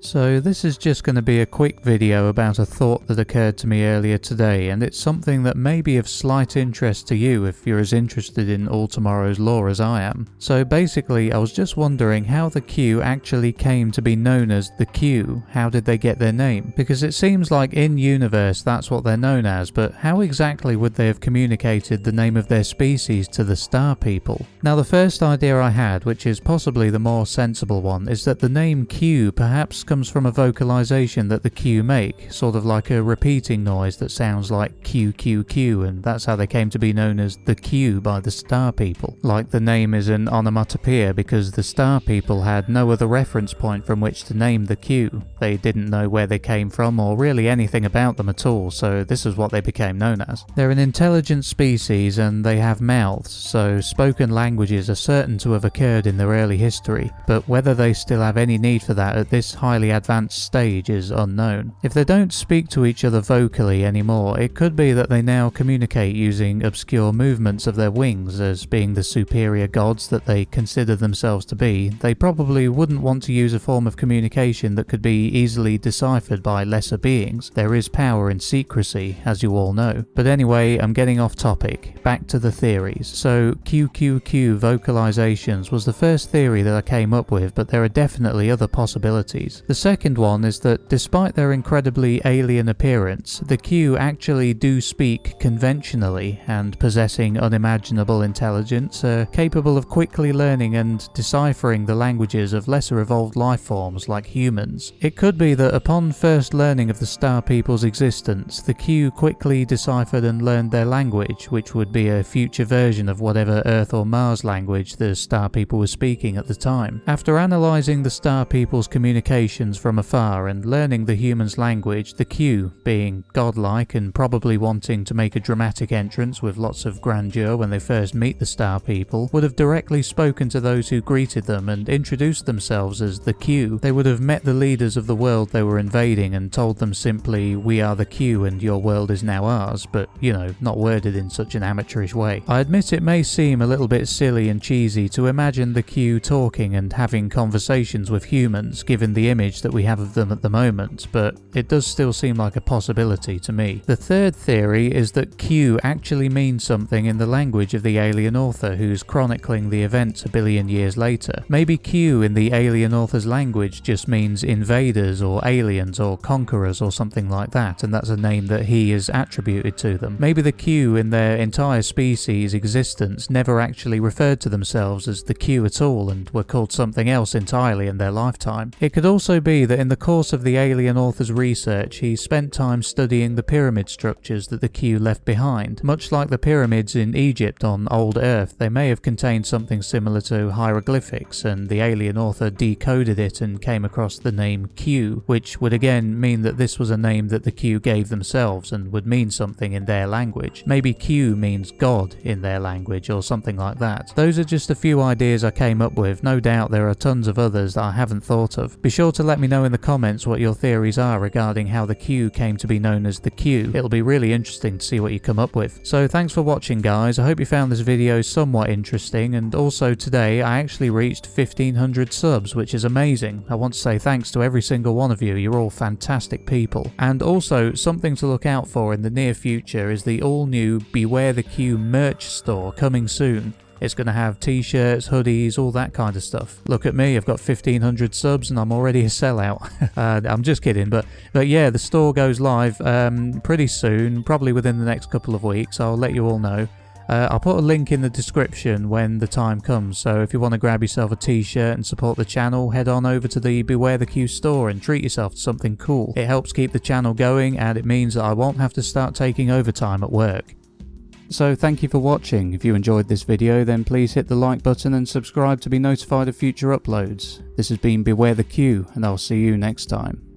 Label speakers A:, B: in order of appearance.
A: So this is just going to be a quick video about a thought that occurred to me earlier today, and it's something that may be of slight interest to you if you're as interested in all tomorrow's lore as I am. So basically I was just wondering how the Q actually came to be known as the Q. How did they get their name? Because it seems like in universe that's what they're known as, but how exactly would they have communicated the name of their species to the Star People? Now the first idea I had, which is possibly the more sensible one, is that the name Q perhaps comes from a vocalization that the Q make, sort of like a repeating noise that sounds like Q Q Q, and that's how they came to be known as the Q by the Star People. Like the name is an onomatopoeia because the Star People had no other reference point from which to name the Q. They didn't know where they came from or really anything about them at all, so this is what they became known as. They're an intelligent species and they have mouths, so spoken languages are certain to have occurred in their early history, but whether they still have any need for that at this highly advanced stage is unknown. If they don't speak to each other vocally anymore, it could be that they now communicate using obscure movements of their wings. As being the superior gods that they consider themselves to be, they probably wouldn't want to use a form of communication that could be easily deciphered by lesser beings. There is power in secrecy, as you all know. But anyway, I'm getting off topic. Back to the theories. So QQQ vocalizations was the first theory that I came up with, but there are definitely other possibilities. The second one is that despite their incredibly alien appearance, the Q actually do speak conventionally, and possessing unimaginable intelligence, are capable of quickly learning and deciphering the languages of lesser evolved life forms like humans. It could be that upon first learning of the Star People's existence, the Q quickly deciphered and learned their language, which would be a future version of whatever Earth or Mars language the Star People were speaking at the time. After analysing the Star People's communication from afar and learning the humans' language, the Q, being godlike and probably wanting to make a dramatic entrance with lots of grandeur when they first meet the Star People, would have directly spoken to those who greeted them and introduced themselves as the Q. They would have met the leaders of the world they were invading and told them simply, "We are the Q and your world is now ours," but, you know, not worded in such an amateurish way. I admit it may seem a little bit silly and cheesy to imagine the Q talking and having conversations with humans, given the image that we have of them at the moment, but it does still seem like a possibility to me. The third theory is that Q actually means something in the language of the alien author who's chronicling the events a billion years later. Maybe Q in the alien author's language just means invaders or aliens or conquerors or something like that, and that's a name that he has attributed to them. Maybe the Q in their entire species' existence never actually referred to themselves as the Q at all and were called something else entirely in their lifetime. It could also be that in the course of the alien author's research, he spent time studying the pyramid structures that the Q left behind. Much like the pyramids in Egypt on old Earth, they may have contained something similar to hieroglyphics, and the alien author decoded it and came across the name Q, which would again mean that this was a name that the Q gave themselves and would mean something in their language. Maybe Q means God in their language or something like that. Those are just a few ideas I came up with. No doubt there are tons of others that I haven't thought of. Be sure to let me know in the comments what your theories are regarding how the Q came to be known as the Q. It'll be really interesting to see what you come up with. So thanks for watching, guys. I hope you found this video somewhat interesting, and also today I actually reached 1500 subs, which is amazing. I want to say thanks to every single one of you. You're all fantastic people. And also, something to look out for in the near future is the all-new Beware the Q merch store coming soon. It's going to have t-shirts, hoodies, all that kind of stuff. Look at me, I've got 1500 subs and I'm already a sellout. I'm just kidding, but yeah, the store goes live pretty soon, probably within the next couple of weeks. I'll let you all know. I'll put a link in the description when the time comes, so if you want to grab yourself a t-shirt and support the channel, head on over to the Beware the Q store and treat yourself to something cool. It helps keep the channel going, and it means that I won't have to start taking overtime at work. So thank you for watching. If you enjoyed this video, then please hit the like button and subscribe to be notified of future uploads. This has been Beware the Q, and I'll see you next time.